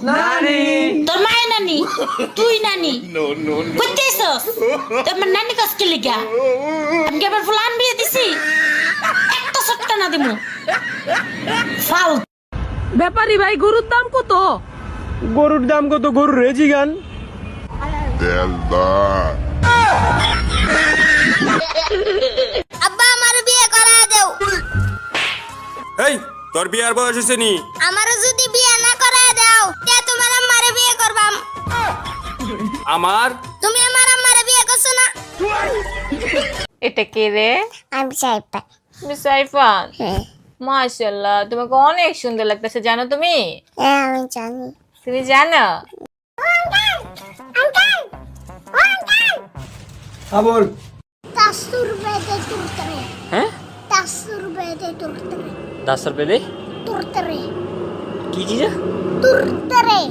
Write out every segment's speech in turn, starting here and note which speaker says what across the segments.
Speaker 1: নানি
Speaker 2: তোর মায়ের নানি তুই নানি বুঝতেছস তোমার নানি কাছ কি লিগা আমি কি আবার ফুলান বিয়ে দিছি একটা সট্টা না দিমু ফাল
Speaker 3: ব্যাপারী ভাই গরুর দাম কত?
Speaker 1: গরুর দাম কত? গরুর রেজি গান
Speaker 4: আব্বা আমার বিয়ে করা দাও।
Speaker 5: এই তোর বিয়ার বয়স হয়েছে নি?
Speaker 4: আমার যদি বিয়ে না করা দাও কে তোমার আম্মারে বিয়ে করবাম?
Speaker 5: আমার
Speaker 4: তুমি আমার আম্মারে বিয়ে করছো না?
Speaker 6: এটা কে রে?
Speaker 4: আমি চাইপা।
Speaker 6: সাইফান, মাশাআল্লাহ তোমাকে অনেক সুন্দর লাগতেছে। জানো তুমি?
Speaker 4: হ্যাঁ আমি জানি।
Speaker 6: তুমি জানো?
Speaker 1: হ্যাঁ বল।
Speaker 4: 10 रुपए दे तुरतरे।
Speaker 5: हैं?
Speaker 4: 10 रुपए दे तुरतरे।
Speaker 5: 10 रुपए दे
Speaker 4: तुरतरे।
Speaker 5: की चीज है?
Speaker 4: तुरतरे।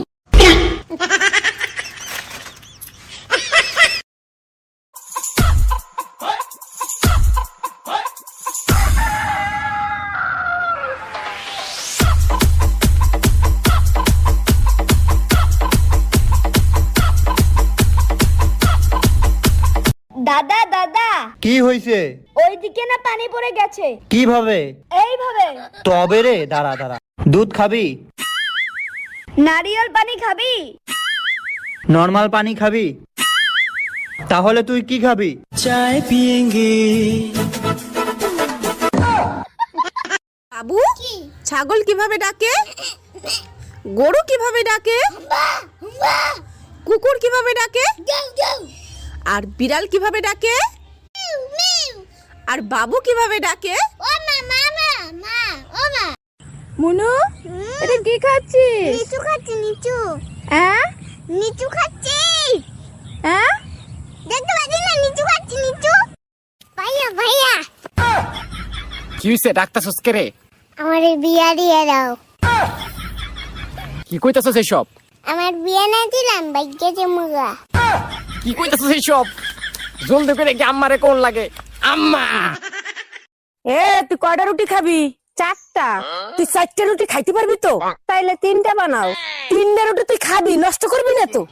Speaker 4: দাদা দাদা
Speaker 7: কি হইছে?
Speaker 4: ওইদিকে না পানি পড়ে গেছে।
Speaker 7: কিভাবে?
Speaker 4: এইভাবে।
Speaker 7: তবে রে দাঁড়া দাঁড়া, দুধ খাবি?
Speaker 4: নারিয়েল পানি খাবি?
Speaker 7: নর্মাল পানি খাবি? তাহলে তুই কি খাবি?
Speaker 3: বাবু, ছাগল কিভাবে ডাকে? গরু কিভাবে ডাকে? কুকুর কিভাবে ডাকে? আর বিড়াল কিভাবে ডাকে? আর বাবু কিভাবে ডাকে?
Speaker 4: ও মা মা মা ও মা
Speaker 3: মুনু, এটা কি খাচ্ছিস?
Speaker 4: নিচু খাচ্ছি নিচু।
Speaker 3: হ্যাঁ
Speaker 4: নিচু খাচ্ছি।
Speaker 3: হ্যাঁ,
Speaker 4: দেখতে পাচ্ছি না নিচু খাচ্ছি নিচু। ভাইয়া ভাইয়া
Speaker 8: কি হইছে? ডাক্তারছস কে রে?
Speaker 4: আমার বিয়া দিয়ে দাও।
Speaker 8: কি কইতাছস এইসব?
Speaker 4: আমার বিয়ে না দিলাম ভাগ্যে জমুগা।
Speaker 8: কি কইতাছস এইসব? জলদি করে কি আম্মারে কোন লাগে? আম্মা!
Speaker 3: এ তুই কয়টা রুটি খাবি? 4টা। তুই 4টা রুটি খাইতে পারবি তো? তাইলে 3টা বানাও। 3টা রুটি তুই খাবি, নষ্ট করবি না তো?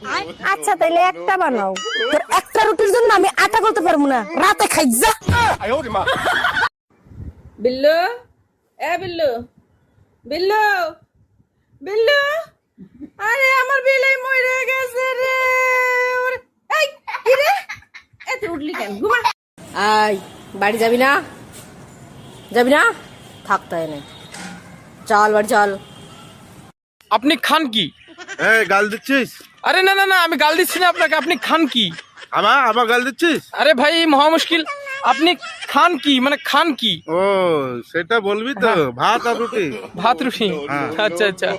Speaker 3: আচ্ছা তাইলে একটা বানাও। তোর একটা রুটির জন্য আমি আটা করতে পারবো না, রাতে খাই যা।
Speaker 6: বিল্লু, এ বিল্লু, বিল্লু, বিল্লু, আরে আমার বিলাই মরে গেছে রে। এই কি রে? এত উঠলি কেন? ঘুমা।
Speaker 3: আই বাড়ি যাবি না? যাবি না? থাকতে হয় না, চল বাড়ি চল।
Speaker 9: আপনি খান কি?
Speaker 10: এই গাল দিচ্ছিস?
Speaker 9: আরে না না না, আমি গাল দিচ্ছি না আপনাকে। আপনি খান কি?
Speaker 10: আমার গাল দিচ্ছিস?
Speaker 9: আরে ভাই মহা মুশকিল। আপনি খান কি, মানে খান কি?
Speaker 10: ও সেটা বলবি তো। ভাত আর রুটি।
Speaker 9: ভাত রুটি?
Speaker 10: হ্যাঁ।
Speaker 9: আচ্ছা আচ্ছা।